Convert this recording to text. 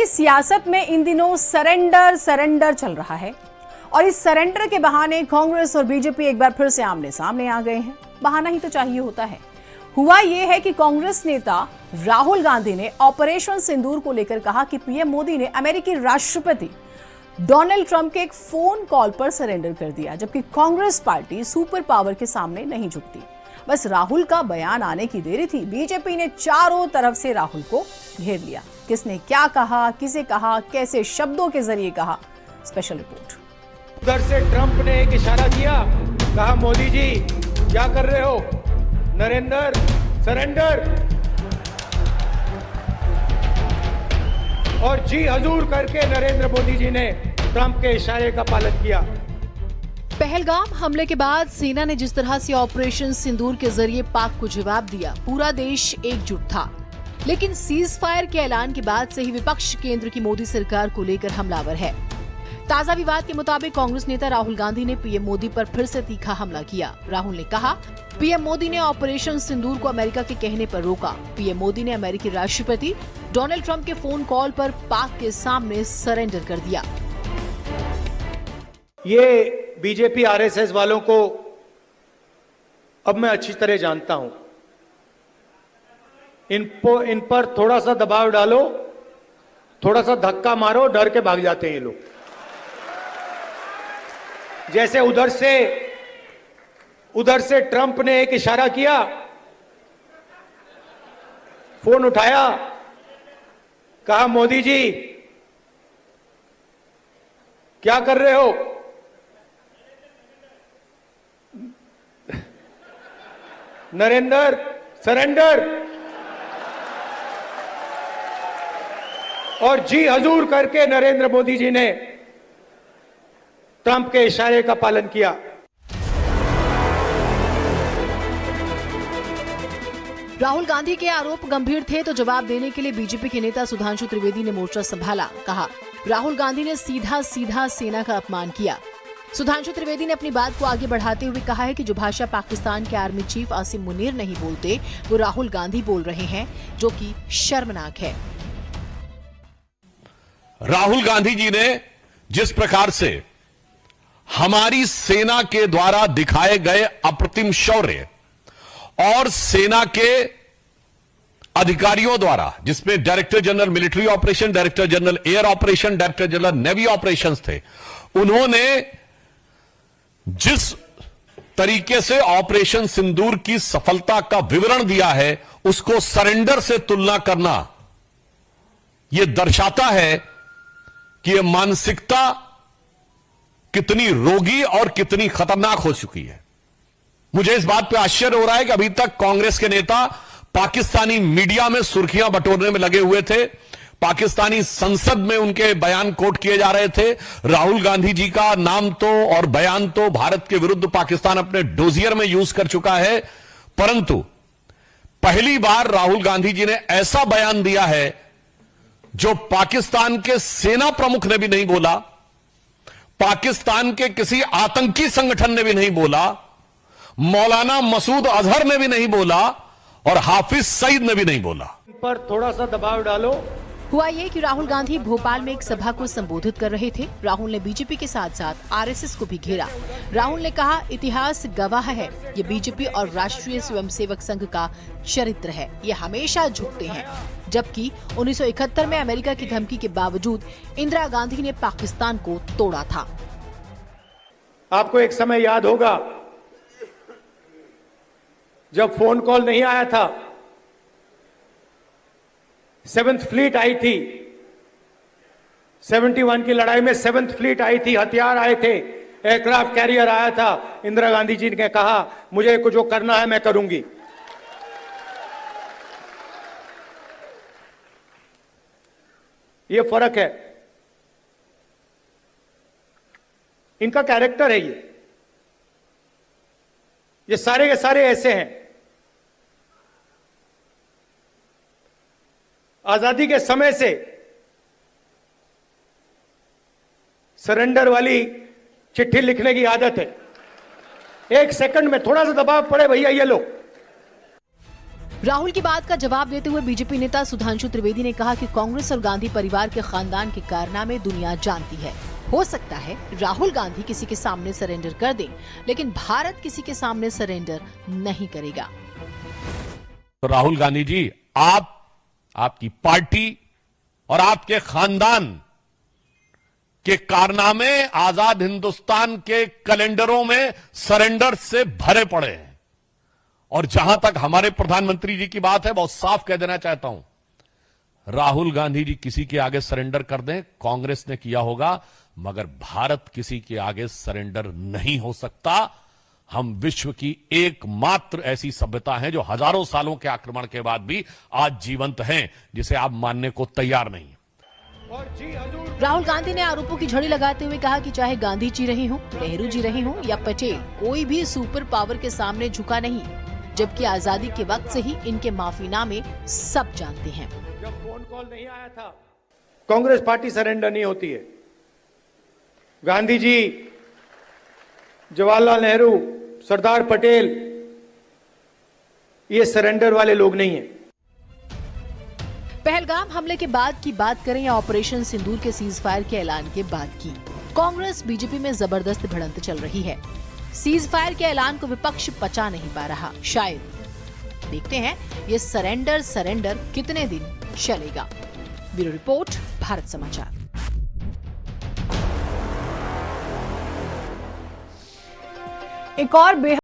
की सियासत में इन दिनों सरेंडर चल रहा है और इस सरेंडर के बहाने कांग्रेस और बीजेपी एक बार फिर से आमने सामने आ गए हैं। बहाना ही तो चाहिए होता है। हुआ यह है कि कांग्रेस नेता राहुल गांधी ने ऑपरेशन सिंदूर को लेकर कहा कि पीएम मोदी ने अमेरिकी राष्ट्रपति डोनाल्ड ट्रंप के एक फोन कॉल पर सरेंडर कर दिया, जबकि कांग्रेस पार्टी सुपर पावर के सामने नहीं झुकती। बस राहुल का बयान आने की देरी थी, बीजेपी ने चारों तरफ से राहुल को घेर लिया। किसने क्या कहा, किसे कहा, कैसे शब्दों के जरिए कहा, स्पेशल रिपोर्ट। उधर से ट्रंप ने एक इशारा किया, कहा मोदी जी क्या कर रहे हो, नरेंद्र सरेंडर, और जी हजूर करके नरेंद्र मोदी जी ने ट्रंप के इशारे का पालन किया। पहलगाम हमले के बाद सेना ने जिस तरह से ऑपरेशन सिंदूर के जरिए पाक को जवाब दिया, पूरा देश एकजुट था। लेकिन सीज फायर के ऐलान के बाद से ही विपक्ष केंद्र की मोदी सरकार को लेकर हमलावर है। ताजा विवाद के मुताबिक कांग्रेस नेता राहुल गांधी ने पीएम मोदी पर फिर से तीखा हमला किया। राहुल ने कहा, पीएम मोदी ने ऑपरेशन सिंदूर को अमेरिका के कहने पर रोका। पीएम मोदी ने अमेरिकी राष्ट्रपति डोनाल्ड ट्रंप के फोन कॉल पर पाक के सामने सरेंडर कर दिया। ये बीजेपी आरएसएस वालों को अब मैं अच्छी तरह जानता हूं। इन पर थोड़ा सा दबाव डालो, थोड़ा सा धक्का मारो, डर के भाग जाते हैं ये लोग। जैसे उधर से ट्रंप ने एक इशारा किया, फोन उठाया, कहा मोदी जी क्या कर रहे हो, नरेंद्र सरेंडर, और जी हजूर करके नरेंद्र मोदी जी ने ट्रंप के इशारे का पालन किया। राहुल गांधी के आरोप गंभीर थे तो जवाब देने के लिए बीजेपी के नेता सुधांशु त्रिवेदी ने मोर्चा संभाला। कहा, राहुल गांधी ने सीधा सेना का अपमान किया। सुधांशु त्रिवेदी ने अपनी बात को आगे बढ़ाते हुए कहा है कि जो भाषा पाकिस्तान के आर्मी चीफ आसिम मुनीर नहीं बोलते, वो राहुल गांधी बोल रहे हैं, जो कि शर्मनाक है। राहुल गांधी जी ने जिस प्रकार से हमारी सेना के द्वारा दिखाए गए अप्रतिम शौर्य और सेना के अधिकारियों द्वारा, जिसमें director general military operation, director general air operation, director general navy operations थे, उन्होंने जिस तरीके से ऑपरेशन सिंदूर की सफलता का विवरण दिया है, उसको सरेंडर से तुलना करना यह दर्शाता है कि यह मानसिकता कितनी रोगी और कितनी खतरनाक हो चुकी है। मुझे इस बात पे आश्चर्य हो रहा है कि अभी तक कांग्रेस के नेता पाकिस्तानी मीडिया में सुर्खियां बटोरने में लगे हुए थे, पाकिस्तानी संसद में उनके बयान कोट किए जा रहे थे। राहुल गांधी जी का नाम तो और बयान तो भारत के विरुद्ध पाकिस्तान अपने डोजियर में यूज कर चुका है, परंतु पहली बार राहुल गांधी जी ने ऐसा बयान दिया है जो पाकिस्तान के सेना प्रमुख ने भी नहीं बोला, पाकिस्तान के किसी आतंकी संगठन ने भी नहीं बोला, मौलाना मसूद अजहर ने भी नहीं बोला और हाफिज सईद ने भी नहीं बोला। पर थोड़ा सा दबाव डालो। हुआ ये कि राहुल गांधी भोपाल में एक सभा को संबोधित कर रहे थे। राहुल ने बीजेपी के साथ साथ आरएसएस को भी घेरा। राहुल ने कहा, इतिहास गवाह है, ये बीजेपी और राष्ट्रीय स्वयंसेवक संघ का चरित्र है, ये हमेशा झुकते हैं। जबकि 1971 में अमेरिका की धमकी के बावजूद इंदिरा गांधी ने पाकिस्तान को तोड़ा था। आपको एक समय याद होगा जब फोन कॉल नहीं आया था, 7th फ्लीट आई थी, 71 की लड़ाई में 7th फ्लीट आई थी, हथियार आए थे, एयरक्राफ्ट कैरियर आया था। इंदिरा गांधी जी ने कहा, मुझे कुछ जो करना है मैं करूंगी। ये फर्क है, इनका कैरेक्टर है। ये सारे के सारे ऐसे हैं। आजादी के समय से सरेंडर वाली चिट्ठी लिखने की आदत है। एक सेकंड में थोड़ा सा दबाव पड़े, भैया ये लो। राहुल की बात का जवाब देते हुए बीजेपी नेता सुधांशु त्रिवेदी ने कहा कि कांग्रेस और गांधी परिवार के खानदान के कारनामे दुनिया जानती है। हो सकता है राहुल गांधी किसी के सामने सरेंडर कर दें, लेकिन भारत किसी के सामने सरेंडर नहीं करेगा। तो राहुल गांधी जी, आपकी पार्टी और आपके खानदान के कारनामे आजाद हिंदुस्तान के कैलेंडरों में सरेंडर से भरे पड़े हैं। और जहां तक हमारे प्रधानमंत्री जी की बात है, बहुत साफ कह देना चाहता हूं, राहुल गांधी जी किसी के आगे सरेंडर कर दें, कांग्रेस ने किया होगा, मगर भारत किसी के आगे सरेंडर नहीं हो सकता। हम विश्व की एकमात्र ऐसी सभ्यता है जो हजारों सालों के आक्रमण के बाद भी आज जीवंत हैं, जिसे आप मानने को तैयार नहीं। राहुल गांधी ने आरोपों की झड़ी लगाते हुए कहा कि चाहे गांधी जी रहे हों, नेहरू जी रहे हों या पटेल, कोई भी सुपर पावर के सामने झुका नहीं, जबकि आजादी के वक्त से ही इनके माफीनामे सब जानते हैं। जब फोन कॉल नहीं आया था, कांग्रेस पार्टी सरेंडर नहीं होती है। गांधी जी, जवाहरलाल नेहरू, सरदार पटेल, ये सरेंडर वाले लोग नहीं हैं। पहलगाम हमले के बाद की बात करें या ऑपरेशन सिंदूर के सीज फायर के ऐलान के बाद की, कांग्रेस बीजेपी में जबरदस्त भिड़ंत चल रही है। सीज फायर के ऐलान को विपक्ष पचा नहीं पा रहा। शायद देखते हैं ये सरेंडर कितने दिन चलेगा। ब्यूरो रिपोर्ट, भारत समाचार। एक और बेहद